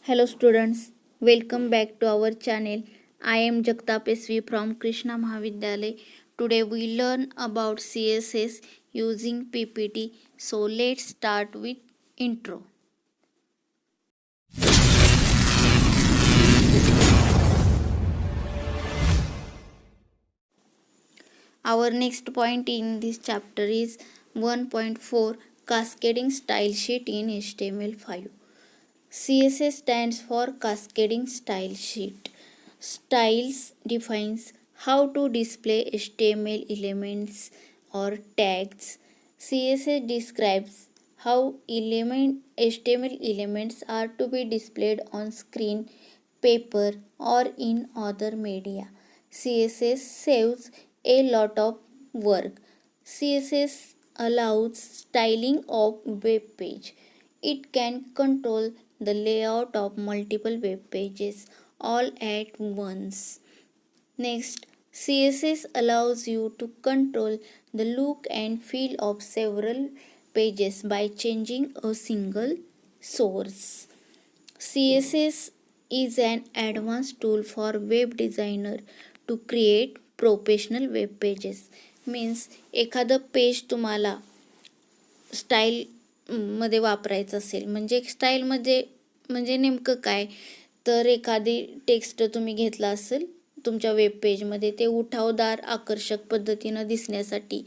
Hello students, welcome back to our channel. I am Jagtap SV from Krishna Mahavidyalay. Today we learn about CSS using PPT. So let's start with intro. Our next point in this chapter is 1.4 Cascading Style Sheet in HTML5. CSS stands for Cascading Style Sheet. Styles defines how to display HTML elements or tags. CSS describes how HTML elements are to be displayed on screen, paper, or in other media. CSS saves a lot of work. CSS allows styling of web page. It can control the layout of multiple web pages all at once. Next, CSS allows you to control the look and feel of several pages by changing a single source. CSS is an advanced tool for web designer to create professional web pages. Means एखादं page तुम्हाला style मध्ये वापरायचं असेल, म्हणजे स्टाईलमध्ये म्हणजे नेमकं काय, तर एखादी टेक्स्ट तुम्ही घेतला असेल तुमच्या वेब पेजमध्ये, ते उठावदार आकर्षक पद्धतीनं दिसण्यासाठी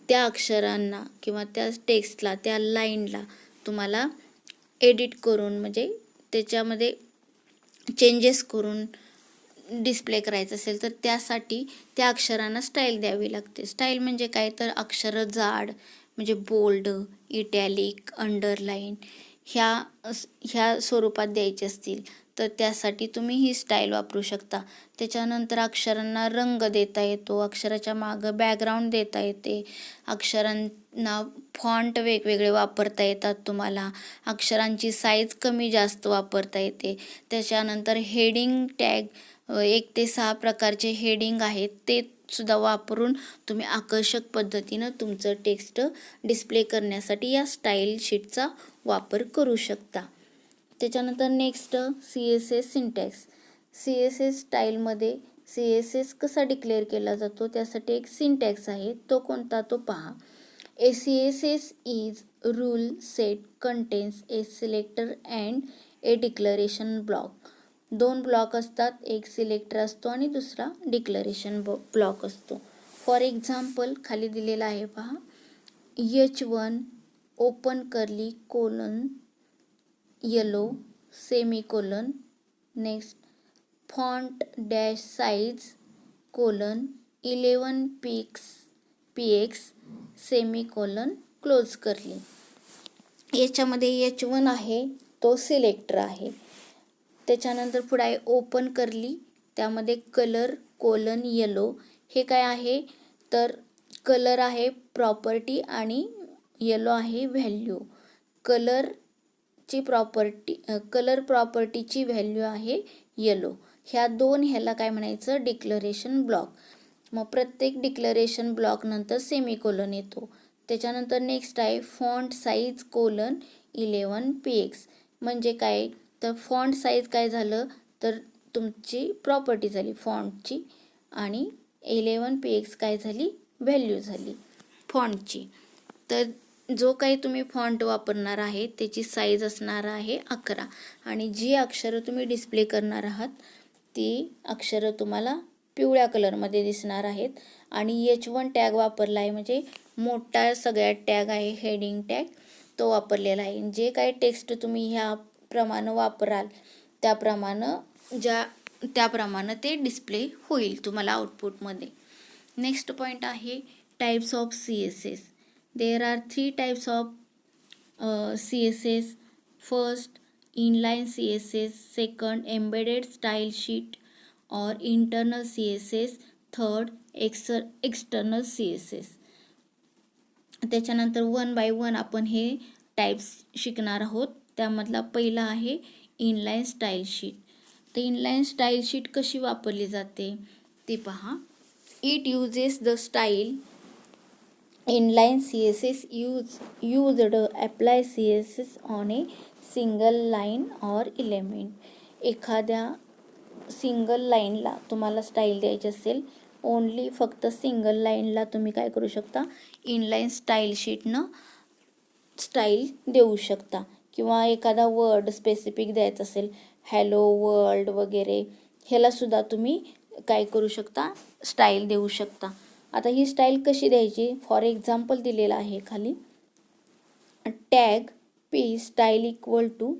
त्या अक्षरांना किंवा त्या टेक्स्टला, त्या लाईनला तुम्हाला एडिट करून म्हणजे त्याच्यामध्ये चेंजेस करून डिस्प्ले करायचं असेल तर त्यासाठी त्या अक्षरांना स्टाईल द्यावी लागते. स्टाईल म्हणजे काय, तर अक्षरं जाड म्हणजे बोल्ड, इटॅलिक, अंडरलाईन ह्या स्वरूपात द्यायचे असतील तर त्यासाठी तुम्ही ही स्टाईल वापरू शकता. त्याच्यानंतर अक्षरांना रंग देता येतो, अक्षराच्या मागं बॅकग्राऊंड देता येते, अक्षरांना फॉन्ट वेगवेगळे वापरता येतात तुम्हाला, अक्षरांची साईज कमी जास्त वापरता येते. त्याच्यानंतर हेडिंग टॅग 1 ते 6 प्रकारचे हेडिंग आहेत, ते सुद्धा वापरून तुम्ही आकर्षक पद्धतीनं तुमचं टेक्स्ट डिस्प्ले करण्यासाठी या स्टाईल शीटचा वापर करू शकता. त्याच्यानंतर नेक्स्ट CSS सिंटॅक्स. CSS स्टाईलमध्ये CSS कसा डिक्लेअर केला जातो त्यासाठी एक सिंटॅक्स आहे, तो कोणता तो पहा. A CSS is rule set contains a selector and a declaration block. 2 block असतात, एक सिलेक्टर असतो आणि दुसरा डिक्लरेशन ब्लॉक असतो. फॉर एक्झाम्पल खाली दिलेला आहे पहा. H1 open curly colon yellow semicolon. Next font dash size colon 11 px semicolon close curly. याच्यामध्ये H1 आहे तो सिलेक्टर आहे. त्याच्यानंतर पुढे आहे ओपन कर्ली, त्यामध्ये कलर कोलन येलो. हे काय आहे, तर कलर आहे प्रॉपर्टी आणि येलो आहे व्हॅल्यू. कलर प्रॉपर्टीची व्हॅल्यू आहे येलो. ह्या 2 ह्याला काय म्हणायचं, डिक्लरेशन ब्लॉक. मग प्रत्येक डिक्लरेशन ब्लॉक नंतर सेमीकोलन येतो. त्याच्यानंतर नेक्स्ट आहे फॉन्ट साईज कोलन 11 px. म्हणजे काय, तर फॉन्ट साईज काय झालं, तर तुमची प्रॉपर्टी झाली फॉन्टची, आणि 11 px काय झाली, व्हॅल्यू झाली फॉन्टची. तर जो काही तुम्ही फॉन्ट वापरणार आहे त्याची साईज असणार आहे 11, आणि जी अक्षरं तुम्ही डिस्प्ले करणार आहात ती अक्षरं तुम्हाला पिवळ्या कलरमध्ये दिसणार आहेत. आणि H1 टॅग वापरला आहे म्हणजे मोठा सगळ्यात टॅग आहे हेडिंग टॅग, तो वापरलेला आहे. जे काही टेक्स्ट तुम्ही ह्याप्रमाणे वापराल त्याप्रमाणे ते डिस्प्ले होईल तुम्हाला आउटपुटमध्ये. नेक्स्ट पॉईंट आहे types of CSS. There are 3 types of CSS. First, inline CSS. Second, embedded style sheet or internal CSS. Third, external CSS. त्याच्यानंतर 1 by 1 आपण हे टाईप्स शिकणार आहोत. त्यामधला पहिला आहे इनलाईन स्टाईल शीट. तर इनलाईन स्टाईल शीट कशी वापरली जाते ते पहा. It uses the style Inline CSS used apply CSS on a single line or element. एखाद्या सिंगल लाईनला तुम्हाला स्टाईल द्यायची असेल, ओनली फक्त सिंगल लाईनला तुम्ही काय करू शकता, इनलाईन स्टाईल शीटनं स्टाईल देऊ शकता. किंवा एखादा वर्ड स्पेसिफिक द्यायचा असेल, हॅलो वर्ल्ड वगैरे, ह्यालासुद्धा तुम्ही काय करू शकता, स्टाईल देऊ शकता. आता ही स्टाईल कशी द्यायची, फॉर एक्झाम्पल दिलेलं आहे खाली. Tag P style equal to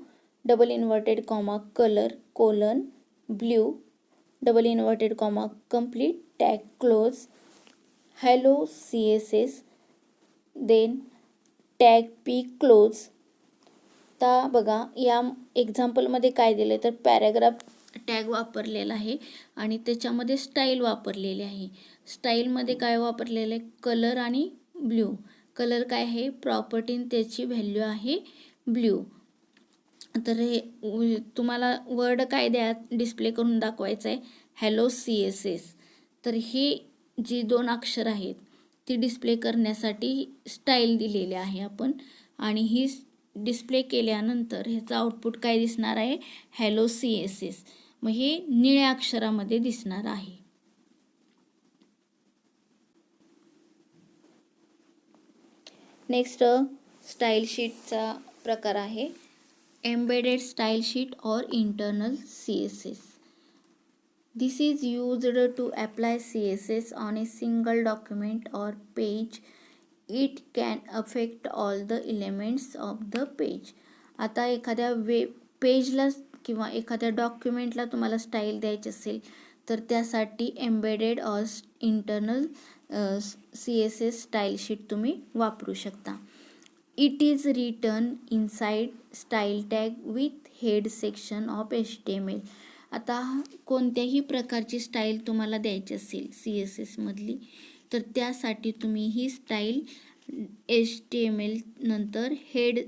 double inverted comma colour colon blue double inverted comma complete tag close hello CSS then tag P close. आता बघा या एक्झाम्पलमध्ये काय दिलं तर पॅराग्राफ टॅग वापरलेला आहे आणि त्याच्यामध्ये स्टाईल वापरलेली आहे. स्टाईलमध्ये काय वापरलेलं आहे, कलर आणि ब्ल्यू. कलर काय आहे, प्रॉपर्टी, त्याची व्हॅल्यू आहे ब्ल्यू. तर हे तुम्हाला वर्ड काय द्या डिस्प्ले करून दाखवायचं आहे, हॅलो CSS. तर हे जी 2 अक्षर आहेत ती डिस्प्ले करण्यासाठी स्टाईल दिलेली आहे आपण, आणि ही डिस्प्ले केल्यानंतर ह्याचं आउटपुट काय दिसणार आहे, हॅलो CSS. मग हे निळ्या अक्षरामध्ये दिसणार आहे. नेक्स्ट स्टाईल शीटचा प्रकार आहे एम्बेडेड स्टाईल शीट और internal CSS. This is used to apply CSS on a single document or page. It can affect all the elements of the page. आता एखाद्या पेजला किंवा एखाद्या डॉक्युमेंटला तुम्हाला स्टाईल द्यायची असेल तर त्यासाठी एम्बेडेड और इंटरनल CSS स्टाईल शीट तुम्ही वापरू शकता. It is written inside style tag with head section of HTML. आता कोणत्याही प्रकारची स्टाईल तुम्हाला द्यायची असेल CSS मधली तर त्यासाठी तुम्ही ही स्टाईल HTML नंतर हेड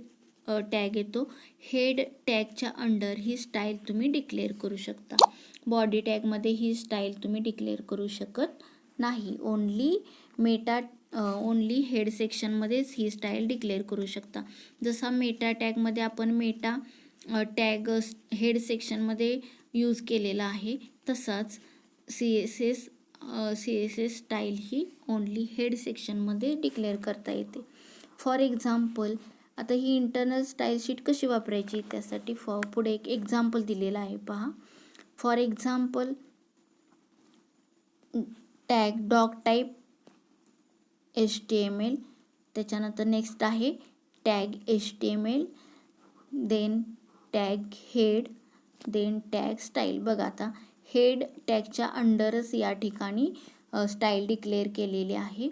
टॅग येतो, हेड टॅगच्या अंडर ही स्टाईल तुम्ही डिक्लेअर करू शकता. बॉडी टॅगमध्ये ही स्टाईल तुम्ही डिक्लेअर करू शकत नाही. ओनली हेड सेक्शनमध्येच ही स्टाईल डिक्लेअर करू शकता. जसा मेटा टॅगमध्ये आपण मेटा टॅग हेड सेक्शनमध्ये यूज केलेला आहे, तसाच CSS स्टाईल ही ओनली हेड सेक्शनमध्ये डिक्लेअर करता येते. फॉर एक्झाम्पल आता ही इंटरनल स्टाईल शीट कशी वापरायची त्यासाठी पुढे एक एक्झाम्पल दिलेला आहे पहा. For example tag doc type HTML, त्याच्यानंतर नेक्स्ट आहे tag HTML, then tag head, then tag style. बघा आता हेड टॅगच्या अंडरच या ठिकाणी स्टाईल डिक्लेअर केलेली आहे.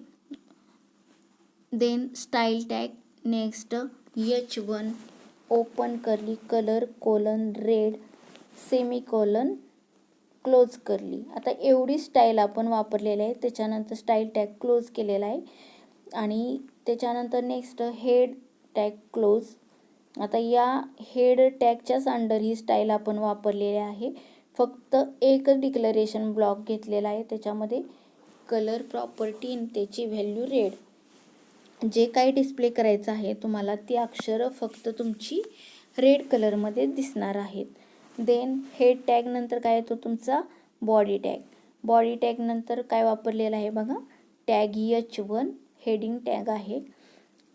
Then style tag, next H1 open curly colour colon red semicolon close curly. आता एवढी स्टाईल आपण वापरलेली आहे. त्याच्यानंतर स्टाईल टॅग क्लोज केलेला आहे आणि त्याच्यानंतर नेक्स्ट हेड टॅग क्लोज. आता या हेड टॅगच्याच अंडर ही स्टाईल आपण वापरलेली आहे. फक्त एकच डिक्लरेशन ब्लॉक घेतलेला आहे, त्याच्यामध्ये कलर प्रॉपर्टी आणि त्याची व्हॅल्यू रेड. जे काही डिस्प्ले करायचं आहे तुम्हाला ती अक्षरं फक्त तुमची रेड कलरमध्ये दिसणार आहेत. देन हेड टॅग नंतर काय येतो तुमचा बॉडी टॅग. बॉडी टॅग नंतर काय वापरलेलं आहे बघा, टॅग H1 हेडिंग टॅग आहे.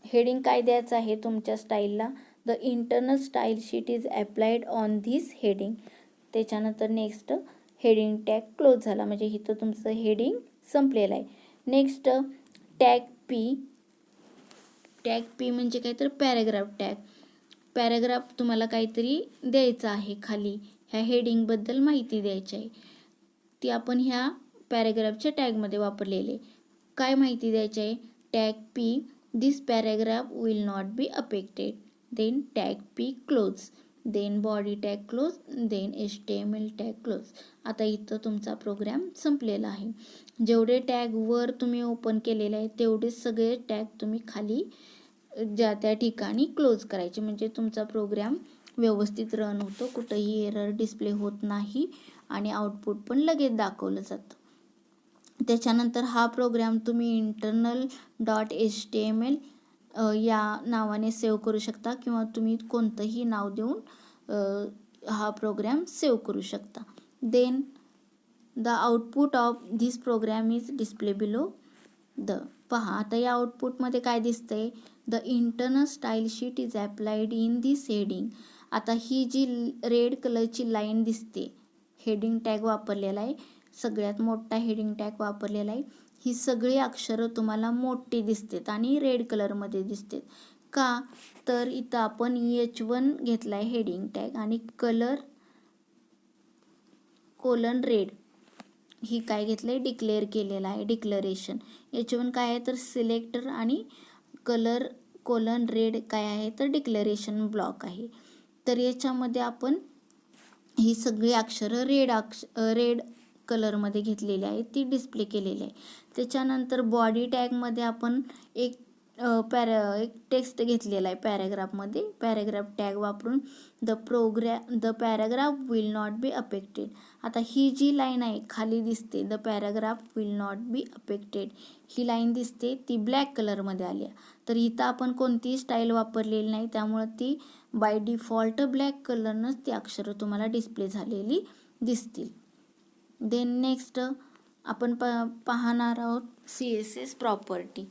हेडिंग काय द्यायचं आहे तुमच्या स्टाईलला, the internal style sheet is applied on this heading. त्याच्यानंतर नेक्स्ट हेडिंग टॅग क्लोज झाला, म्हणजे इथं तुमचं हेडिंग संपलेलं आहे. Next tag P. Tag P म्हणजे काय तर पॅराग्राफ टॅग. पॅराग्राफ तुम्हाला काहीतरी द्यायचं आहे खाली, ह्या हेडिंगबद्दल माहिती द्यायची आहे, ती आपण ह्या पॅराग्राफच्या टॅगमध्ये वापरलेले. काय माहिती द्यायची आहे, tag P this paragraph will not be affected, then tag P close, then body tag close, then HTML tag close. आता इथं तुमचा प्रोग्राम संपलेला आहे. जेवढे टॅग वर तुम्ही ओपन केलेले आहे तेवढे सगळे टॅग तुम्ही खाली ज्या त्या ठिकाणी क्लोज करायचे, म्हणजे तुमचा प्रोग्राम व्यवस्थित रन होतो, कुठंही एरर डिस्प्ले होत नाही आणि आउटपुट पण लगेच दाखवलं जातं. त्याच्यानंतर हा प्रोग्राम तुम्ही internal.html या नावाने सेव्ह करू शकता किंवा तुम्ही कोणतंही नाव देऊन हा प्रोग्राम सेव्ह करू शकता. Then the output of this program is display below the. पहा आता या आउटपुटमध्ये काय दिसतंय, the internal style sheet is applied in this heading. आता ही जी रेड कलरची लाईन दिसते, हेडिंग टॅग वापरलेला आहे, सगळ्यात मोठा हेडिंग टॅग वापरलेला आहे. ही सगळी अक्षरं तुम्हाला मोठी दिसतात आणि रेड कलरमध्ये दिसतात. का तर इथं आपण H1 घेतला आहे हेडिंग टॅग आणि कलर कोलन रेड ही काय घेतलं आहे, डिक्लेअर केलेलं आहे, डिक्लरेशन. H1 काय आहे तर सिलेक्टर आणि कलर कोलन रेड काय आहे तर डिक्लरेशन ब्लॉक आहे. तर याच्यामध्ये आपण ही सगळी अक्षरं रेड कलरमध्ये घेतलेली आहे, ती डिस्प्ले केलेली आहे. त्याच्यानंतर बॉडी टॅगमध्ये आपण एक टेक्स्ट घेतलेला आहे पॅराग्राफमध्ये, पॅराग्राफ टॅग वापरून the paragraph will not be affected. आता ही जी लाईन आहे खाली दिसते, the paragraph will not be affected, he line दिसते ती ब्लॅक कलरमध्ये आली आहे. तर इथं आपण कोणतीही स्टाईल वापरलेली नाही, त्यामुळं ती बाय डिफॉल्ट ब्लॅक कलरनंच ती अक्षरं तुम्हाला डिस्प्ले झालेली दिसतील. देन नेक्स्ट आपण पाहणार आहोत CSS प्रॉपर्टी.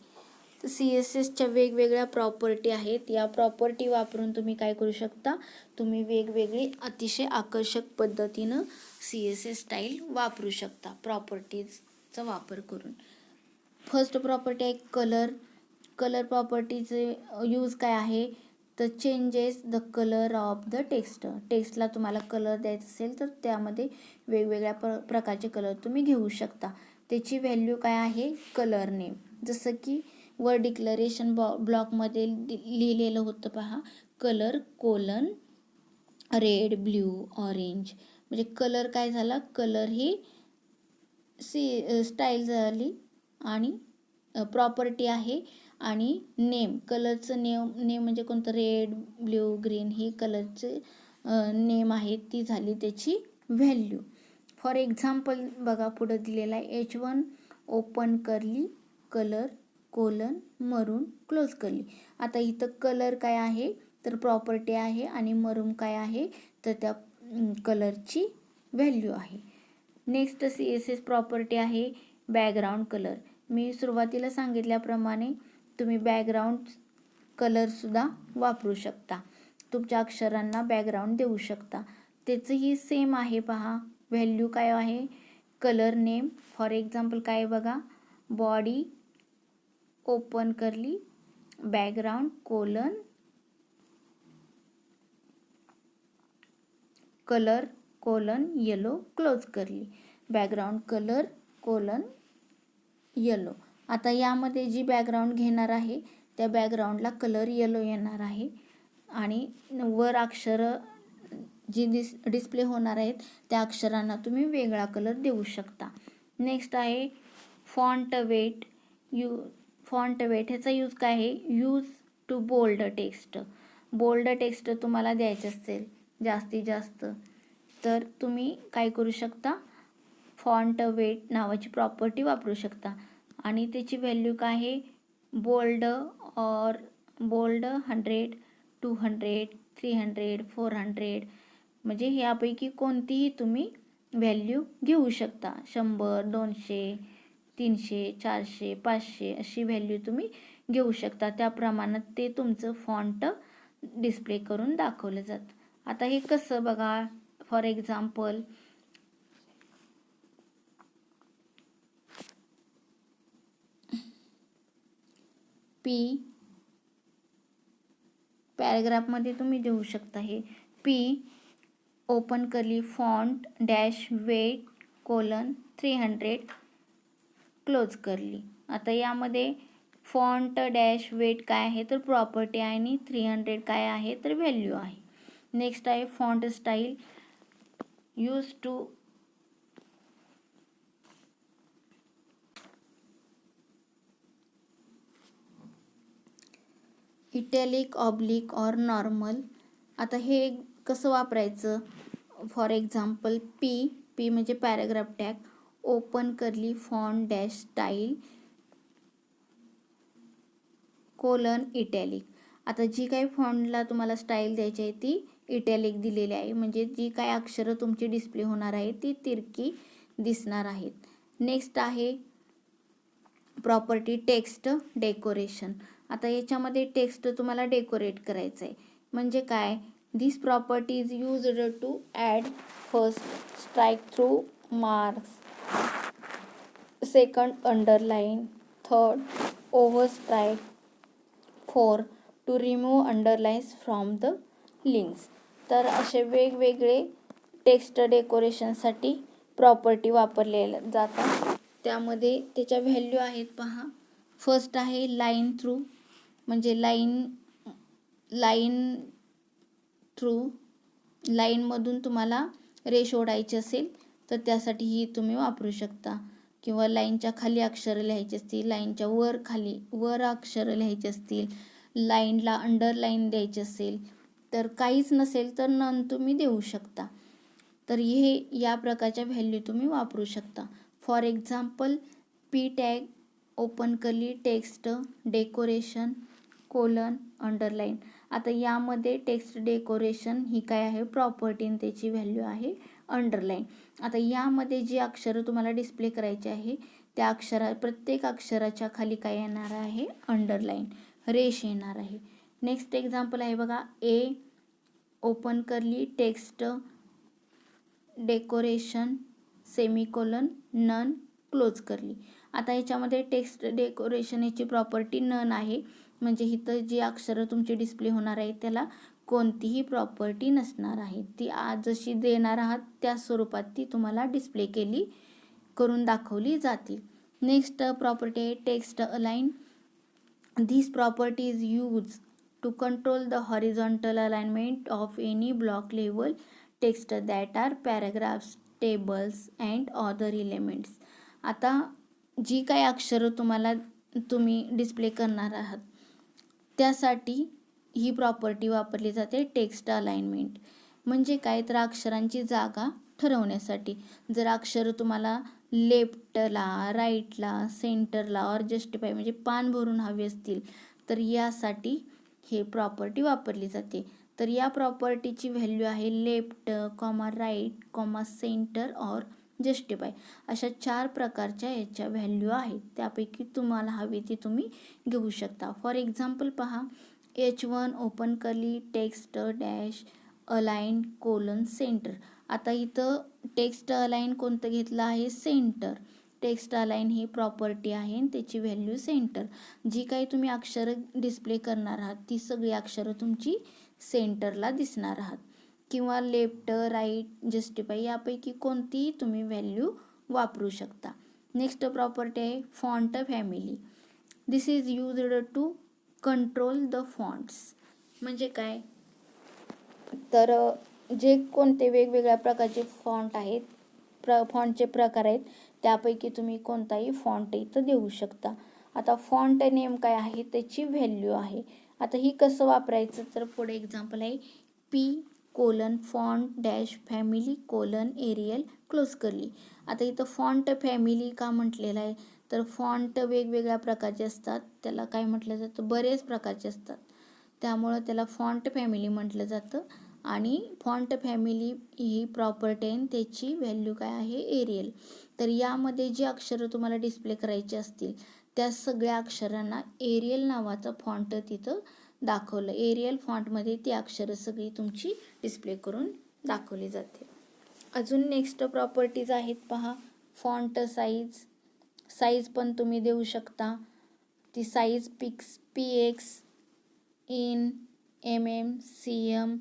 तर CSSच्या वेगवेगळ्या प्रॉपर्टी आहेत. या प्रॉपर्टी वापरून तुम्ही काय करू शकता, तुम्ही वेगवेगळी अतिशय आकर्षक पद्धतीनं CSS स्टाईल वापरू शकता प्रॉपर्टीजचा वापर करून. फर्स्ट प्रॉपर्टी आहे कलर. कलर प्रॉपर्टीचे यूज काय आहे तर changes the colour of the text. टेक्स्टला तुम्हाला कलर द्यायचा असेल तर त्यामध्ये वेगवेगळ्या प्रकारचे कलर तुम्ही घेऊ शकता. त्याची व्हॅल्यू काय आहे, कलर नेम. जसं की वर डिक्लरेशन ब्लॉकमध्ये लिहिलेलं होतं पहा, colour colon red blue orange. म्हणजे कलर काय झाला, कलर ही स्टाईल झाली आणि प्रॉपर्टी आहे. आणि नेम, कलरचं नेम म्हणजे कोणतं, रेड ब्ल्यू ग्रीन ही कलरचे नेम आहे, ती झाली त्याची व्हॅल्यू. फॉर एक्झाम्पल बघा पुढं दिलेला आहे, H1 open curly colour colon मरून क्लोज करली. आता इथं कलर काय आहे तर प्रॉपर्टी आहे आणि मरून काय आहे तर त्या कलरची व्हॅल्यू आहे. नेक्स्ट CSS प्रॉपर्टी आहे बॅकग्राऊंड कलर. मी सुरुवातीला सांगितल्याप्रमाणे तुम्ही बॅकग्राऊंड कलरसुद्धा वापरू शकता, तुमच्या अक्षरांना बॅकग्राऊंड देऊ शकता. त्याचंही सेम आहे पहा, व्हॅल्यू काय आहे, कलर नेम. फॉर एक्झाम्पल काय बघा, बॉडी ओपन करली background colon colour colon yellow close करली, बॅकग्राऊंड कलर कोलन येलो. आता यामध्ये जी बॅकग्राऊंड घेणार आहे त्या बॅकग्राऊंडला कलर येलो येणार आहे आणि वर अक्षरं जी डिस्प्ले होणार आहेत त्या अक्षरांना तुम्ही वेगळा कलर देऊ शकता. नेक्स्ट आहे फॉन्ट वेट. फॉन्ट वेट ह्याचा यूज काय आहे, use to bold text. Bold text तुम्हाला द्यायचं असेल जास्तीत जास्त तर तुम्ही काय करू शकता, फॉन्ट वेट नावाची प्रॉपर्टी वापरू शकता. आणि त्याची व्हॅल्यू काय आहे, बोल्ड 100, 200, 300, 400 म्हणजे ह्यापैकी कोणतीही तुम्ही व्हॅल्यू घेऊ शकता. 100, 200, 300, 400, 500 अशी व्हॅल्यू तुम्ही घेऊ शकता. त्या प्रमाणात ते तुमचं फॉन्ट डिस्प्ले करून दाखवलं जातं. आता हे कसं बघा, फॉर एक्झाम्पल P पॅराग्राफमध्ये तुम्ही देऊ शकता, हे P open curly font dash weight colon 300 close curly. आता यामध्ये फॉन्ट डॅश वेट काय आहे तर प्रॉपर्टी आहे आणि 300 काय आहे तर व्हॅल्यू आहे. नेक्स्ट आहे font style. Use to italic oblique और नॉर्मल. आता हे कसं वापरायचं, फॉर एक्झाम्पल P म्हणजे paragraph tag open curly font dash style colon italic. आता जी काही फॉन्टला तुम्हाला स्टाईल द्यायची आहे ती इटॅलिक दिलेली आहे, म्हणजे जी काही अक्षरं तुमची डिस्प्ले होणार आहे ती तिरकी दिसणार आहेत. नेक्स्ट आहे प्रॉपर्टी टेक्स्ट डेकोरेशन. आता याच्यामध्ये टेक्स्ट तुम्हाला डेकोरेट करायचं आहे. म्हणजे काय, this property is used to add first strike through marks, second underline, third over strike, four to remove underlines from the links. तर असे वेगवेगळे टेक्स्ट डेकोरेशनसाठी प्रॉपर्टी वापरलेल्या जातात. त्यामध्ये त्याच्या व्हॅल्यू आहेत पहा. फर्स्ट आहे लाईन थ्रू, म्हणजे लाईन थ्रू, लाईनमधून तुम्हाला रेष ओढायची असेल तर त्यासाठी ही तुम्ही वापरू शकता. किंवा लाईनच्या खाली अक्षरं लिहायची असतील, लाईनच्या वर अक्षरं लिहायची असतील, लाईनला अंडरलाईन द्यायची असेल, तर काहीच नसेल तर नन तुम्ही देऊ शकता. तर हे या प्रकारच्या व्हॅल्यू तुम्ही वापरू शकता. For example P tag open curly text decoration colon underline. आता यामध्ये टेक्स्ट डेकोरेशन ही काय आहे प्रॉपर्टी आणि त्याची व्हॅल्यू आहे अंडरलाईन. आता यामध्ये जी अक्षरं तुम्हाला डिस्प्ले करायची आहे त्या प्रत्येक अक्षराच्या खाली काय येणार आहे अंडरलाईन रेष येणार आहे. नेक्स्ट एक्झाम्पल आहे बघा, a open curly text decoration semicolon none close curly. आता याच्यामध्ये टेक्स्ट डेकोरेशन याची प्रॉपर्टी नन आहे, म्हणजे इथं जी अक्षरं तुमची डिस्प्ले होणार आहे त्याला कोणतीही प्रॉपर्टी नसणार आहे. ती जशी देणार आहात त्या स्वरूपात ती तुम्हाला डिस्प्ले करून दाखवली जातील. नेक्स्ट प्रॉपर्टी आहे text align. This property is use to control the horizontal alignment of any block level text that are paragraphs tables and other elements. आता जी काही अक्षरं तुम्ही डिस्प्ले करणार आहात त्यासाठी ही प्रॉपर्टी वापरली जाते टेक्स्ट अलाइनमेंट. म्हणजे काय तर अक्षरांची जागा ठरवण्यासाठी. जर अक्षरं तुम्हाला लेफ्टला, राईटला, सेंटरला और जस्टिफाय म्हणजे पान भरून हवी असतील तर यासाठी हे प्रॉपर्टी वापरली जाते. तर या प्रॉपर्टीची व्हॅल्यू आहे left comma right comma centre और जस्टिफाय. अशा 4 प्रकारच्या याच्या व्हॅल्यू आहेत. त्यापैकी तुम्हाला हवी ती तुम्ही घेऊ शकता. फॉर एक्झाम्पल पहा, H1 open curly text dash align colon centre. आता इथं टेक्स्ट अलाइन कोणतं घेतलं आहे सेंटर. टेक्स्ट अलाइन ही प्रॉपर्टी आहे आणि त्याची व्हॅल्यू सेंटर. जी काही तुम्ही अक्षरं डिस्प्ले करणार आहात ती सगळी अक्षरं तुमची सेंटरला दिसणार आहात. किंवा लेफ्ट राईट जस्टिफाय यापैकी कोणतीही तुम्ही व्हॅल्यू वापरू शकता. नेक्स्ट प्रॉपर्टी आहे font family. This is used to control the fonts. म्हणजे काय तर जे कोणते वेगवेगळ्या प्रकारचे फॉन्ट आहेत फॉन्टचे प्रकार आहेत त्यापैकी तुम्ही कोणताही फॉन्ट इथं देऊ शकता. आता फॉन्ट नेम काय आहे त्याची व्हॅल्यू आहे. आता ही कसं वापरायचं तर पुढे एक्झाम्पल आहे P colon font dash family colon Arial close curly. आता इथं फॉन्ट फॅमिली का म्हटलेलं आहे तर फॉन्ट वेगवेगळ्या प्रकारचे असतात, त्याला काय म्हटलं जातं बरेच प्रकारचे असतात त्यामुळं त्याला फॉन्ट फॅमिली म्हटलं जातं. आणि फॉन्ट फॅमिली ही प्रॉपर्टी आहे त्याची व्हॅल्यू काय आहे एरियल. तर यामध्ये जी अक्षरं तुम्हाला डिस्प्ले करायची असतील त्या सगळ्या अक्षरांना एरियल नावाचा फॉन्ट तिथं दाखवलं. एरियल फॉन्टमध्ये ती अक्षरं सगळी तुमची डिस्प्ले करून दाखवली जाते. अजून नेक्स्ट प्रॉपर्टीज आहेत पहा, फॉन्ट साईज पण तुम्ही देऊ शकता. ती size PX in MM CM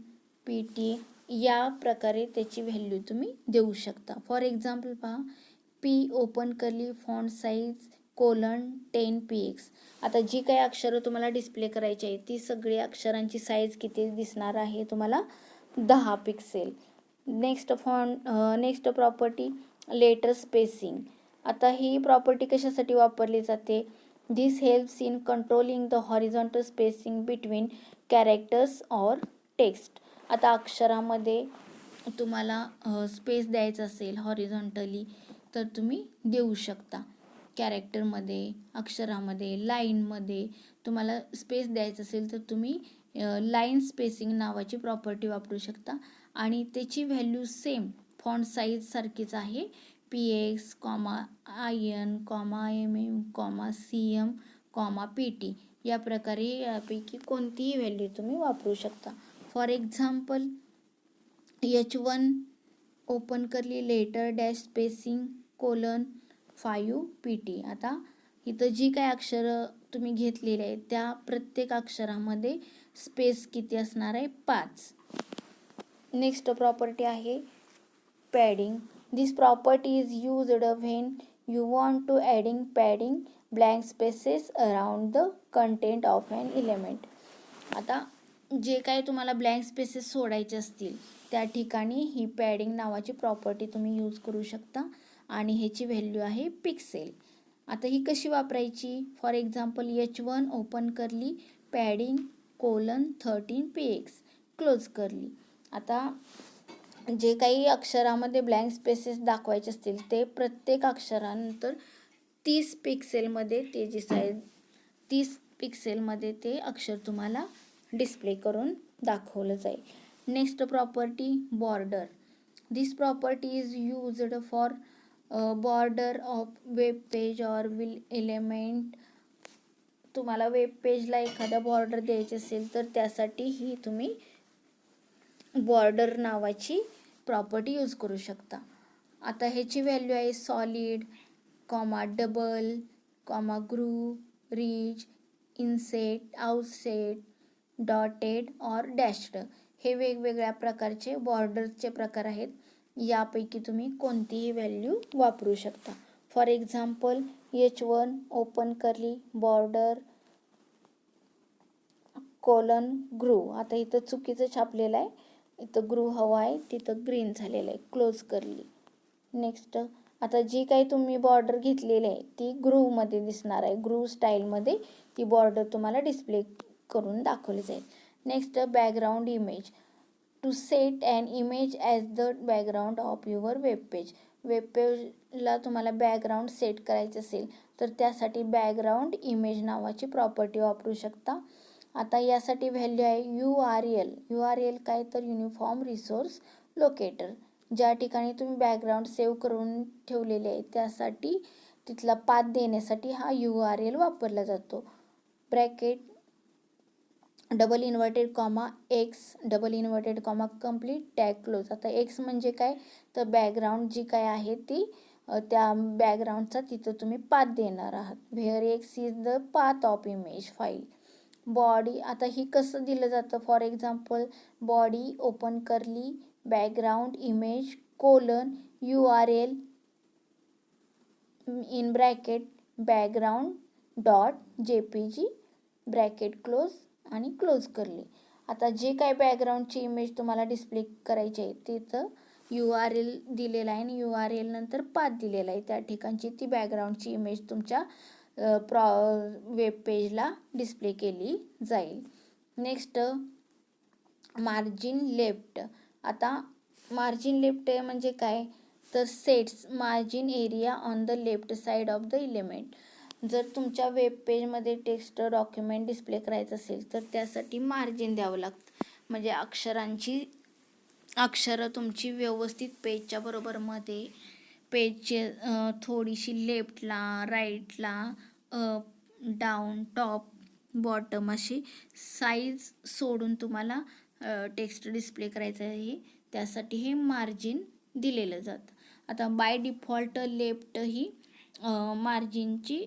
PT या प्रकारे त्याची व्हॅल्यू तुम्ही देऊ शकता. फॉर एक्झाम्पल पहा, P open curly font size colon 10 PX. आता जी काही अक्षरं तुम्हाला डिस्प्ले करायची आहे ती सगळी अक्षरांची साईज किती दिसणार आहे तुम्हाला 10 pixel. Next property letter spacing. आता ही प्रॉपर्टी कशासाठी वापरली जाते. This helps in controlling the horizontal spacing between characters और टेक्स्ट. आता अक्षरामध्ये तुम्हाला स्पेस द्यायचा असेल हॉरिझॉन्टली तर तुम्ही देऊ शकता. कॅरेक्टरमध्ये, अक्षरामध्ये, लाईनमध्ये तुम्हाला स्पेस द्यायचं असेल तर तुम्ही लाईन स्पेसिंग नावाची प्रॉपर्टी वापरू शकता आणि त्याची व्हॅल्यू सेम फॉन्ट साईज सारखीच आहे. PX, IN, MM, CM, PT या प्रकारे यापैकी कोणतीही व्हॅल्यू तुम्ही वापरू शकता. फॉर एक्झाम्पल H1 ओपन करली लेटर डॅश स्पेसिंग :5 PT. आता इथं जी काय अक्षरं तुम्ही घेतलेली आहेत त्या प्रत्येक अक्षरामध्ये स्पेस किती असणार आहे? 5. नेक्स्ट प्रॉपर्टी आहे padding. This property is used when you want to adding padding blank spaces around the content of an element. आता जे काय तुम्हाला ब्लँक स्पेसेस सोडायचे असतील त्या ठिकाणी ही पॅडिंग नावाची प्रॉपर्टी तुम्ही यूज करू शकता आणि ह्याची व्हॅल्यू आहे पिक्सेल. आता ही कशी वापरायची? फॉर एक्झाम्पल H1 ओपन करली पॅडिंग :13 PX क्लोज करली. आता जे काही अक्षरामध्ये ब्लँक स्पेसेस दाखवायचे असतील ते प्रत्येक अक्षरानंतर 30 पिक्सेलमध्ये ते जी साईज 30 पिक्सेलमध्ये ते अक्षर तुम्हाला डिस्प्ले करून दाखवलं जाईल. Next property border. This property is used for border of web page or will element. तुम्हाला वेब पेजला एखादा बॉर्डर द्यायची असेल तर त्यासाठी ही तुम्ही बॉर्डर नावाची प्रॉपर्टी यूज करू शकता. आता ह्याची व्हॅल्यू आहे solid, double, groove, ridge, inset, outset, dotted और डॅश्ड. हे वेगवेगळ्या प्रकारचे बॉर्डरचे प्रकार आहेत. यापैकी तुम्ही कोणतीही व्हॅल्यू वापरू शकता. फॉर एक्झाम्पल H1 ओपन करली बॉर्डर :ग्रू. आता इथं चुकीचं छापलेलं आहे, इथं ग्रू हवा आहे, तिथं ग्रीन झालेलं आहे, क्लोज करली. नेक्स्ट आता जी काही तुम्ही बॉर्डर घेतलेली आहे ती ग्रूमध्ये दिसणार आहे. ग्रू स्टाईलमध्ये ती बॉर्डर तुम्हाला डिस्प्ले करून दाखवली जाईल. Next background image. To set an image as the background of your web page. Web पेजला तुम्हाला बॅकग्राऊंड सेट करायचं असेल तर त्यासाठी बॅकग्राऊंड इमेज नावाची प्रॉपर्टी वापरू शकता. आता यासाठी व्हॅल्यू आहे URL. URL काय तर युनिफॉर्म रिसोर्स लोकेटर. ज्या ठिकाणी तुम्ही बॅकग्राऊंड सेव्ह करून ठेवलेले आहे त्यासाठी तिथला पाथ देण्यासाठी हा URL वापरला जातो. Bracket double inverted X double inverted complete tag close. आता X म्हणजे काय तर बॅकग्राऊंड जी काय आहे ती त्या बॅकग्राऊंडचा तिथं तुम्ही पाथ देणार आहात. Where X is the path of image file. Body. आता ही कसं दिलं जातं? फॉर एक्झाम्पल बॉडी ओपन करली background image :URL in bracket background.jpg bracket close आणि क्लोज करली. आता जे काय बॅकग्राऊंडची इमेज तुम्हाला डिस्प्ले करायची आहे तिथं URL दिलेला आहे आणि URL नंतर पाथ दिलेला आहे. त्या ठिकाणची ती बॅकग्राऊंडची इमेज तुमच्या वेब पेजला डिस्प्ले केली जाईल. Next margin left. आता मार्जिन लेफ्ट म्हणजे काय तर sets margin area on the left side of the element. जर तुमच्या वेब पेजमध्ये टेक्स्ट डॉक्युमेंट डिस्प्ले करायचं असेल तर त्यासाठी मार्जिन द्यावं लागतं. म्हणजे अक्षरं तुमची व्यवस्थित पेजच्या बरोबरमध्ये पेजचे थोडीशी लेफ्टला, राईटला, अप, डाऊन, टॉप, बॉटम अशी साईज सोडून तुम्हाला टेक्स्ट डिस्प्ले करायचं आहे. त्यासाठी हे मार्जिन दिलेलं जातं. आता बाय डिफॉल्ट लेफ्ट ही मार्जिनची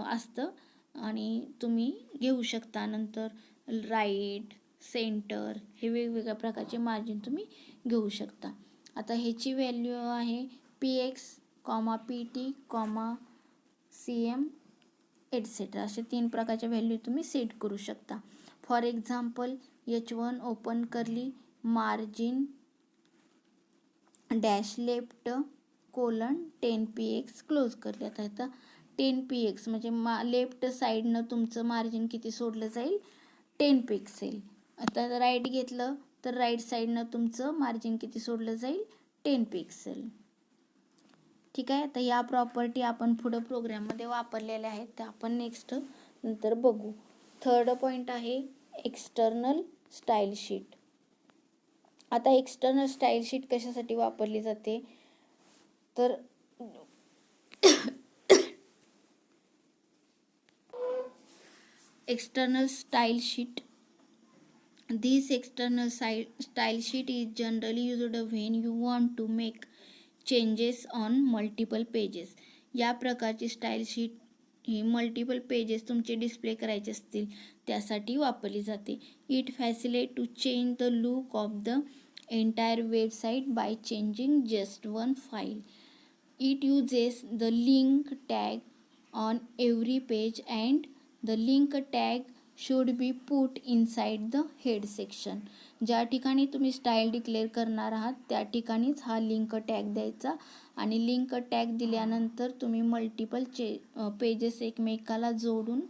असतं आणि तुम्ही घेऊ शकता. नंतर राईट, सेंटर हे वेगवेगळ्या प्रकारचे मार्जिन तुम्ही घेऊ शकता. आता ह्याची व्हॅल्यू आहे PX, PT, CM एटसेट्रा. असे 3 प्रकारच्या व्हॅल्यू तुम्ही सेट करू शकता. फॉर एक्झाम्पल H1 ओपन करली margin dash left :10 PX close curly. आता 10 PX म्हणजे लेफ्ट साईडनं तुमचं मार्जिन किती सोडलं जाईल 10 पिक्सेल. आता राईट घेतलं तर राईट साईडनं तुमचं मार्जिन किती सोडलं जाईल 10 पिक्सेल. ठीक आहे. तर या प्रॉपर्टी आपण पुढं प्रोग्राममध्ये वापरलेल्या आहेत, त्या आपण नेक्स्ट नंतर बघू. थर्ड पॉईंट आहे एक्सटर्नल स्टाईल शीट. आता एक्सटर्नल स्टाईल शीट कशासाठी वापरली जाते, तर external style sheet. This external style sheet is generally used when you want to make changes on multiple pages. या प्रकारची स्टाईल शीट ही मल्टिपल पेजेस तुमचे डिस्प्ले करायचे असतील त्यासाठी वापरली जाते. It facilitate to change the look of the entire website by changing just one file. It uses the link tag on every page and the link tag should be put inside the head section. ज्या ठिकाणी तुम्ही style declare करणार आहात त्या ठिकाणीच हा link tag द्यायचा आणि लिंक टॅग दिल्यानंतर तुम्ही मल्टिपल पेजेस एकमेकाला जोडून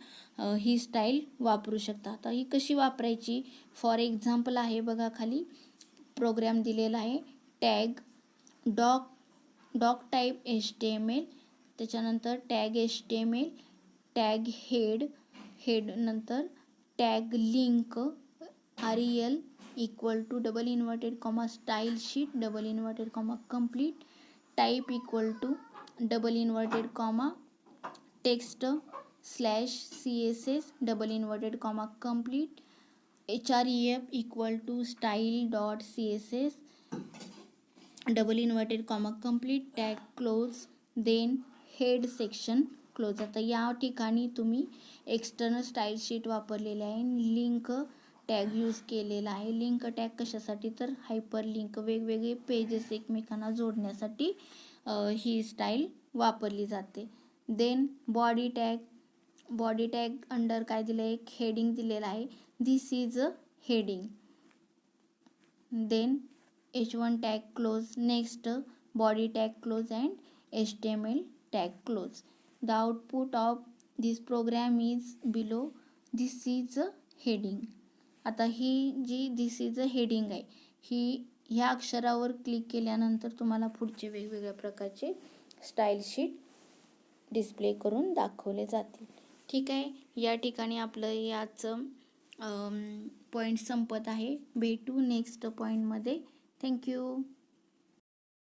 ही स्टाईल वापरू शकता. आता ही कशी वापरायची, फॉर एक्झाम्पल आहे बघा, खाली प्रोग्राम दिलेला आहे. टॅग डॉक टाईप HTML, त्याच्यानंतर टॅग HTML, टॅग हेड नंतर tag link REL equal to double inverted comma style sheet double inverted comma complete, type equal to double inverted comma text /CSS double inverted comma complete, href equal to style.css double inverted comma complete, tag close, then head section close. आता या ठिकाणी तुम्ही external style sheet वापरलेले आहे, link tag use केलेला आहे. Link tag कशासाठी, तर हायपर लिंक वेगवेगळे पेजेस एकमेकांना जोडण्यासाठी ही स्टाईल वापरली जाते. देन बॉडी टॅग अंडर काय दिलं आहे, एक हेडिंग दिलेलं आहे, this is a heading. Then H1 tag close, next body tag close and HTML tag close. The output of this program is below. This is a heading. आता ही जी this is a heading आहे, ही ह्या अक्षरावर click केल्यानंतर तुम्हाला पुढचे वेगवेगळ्या प्रकारचे स्टाईल शीट डिस्प्ले करून दाखवले जातील. ठीक आहे. या ठिकाणी आपलं याचं पॉईंट संपत आहे. भेटू नेक्स्ट पॉईंटमध्ये. Thank you.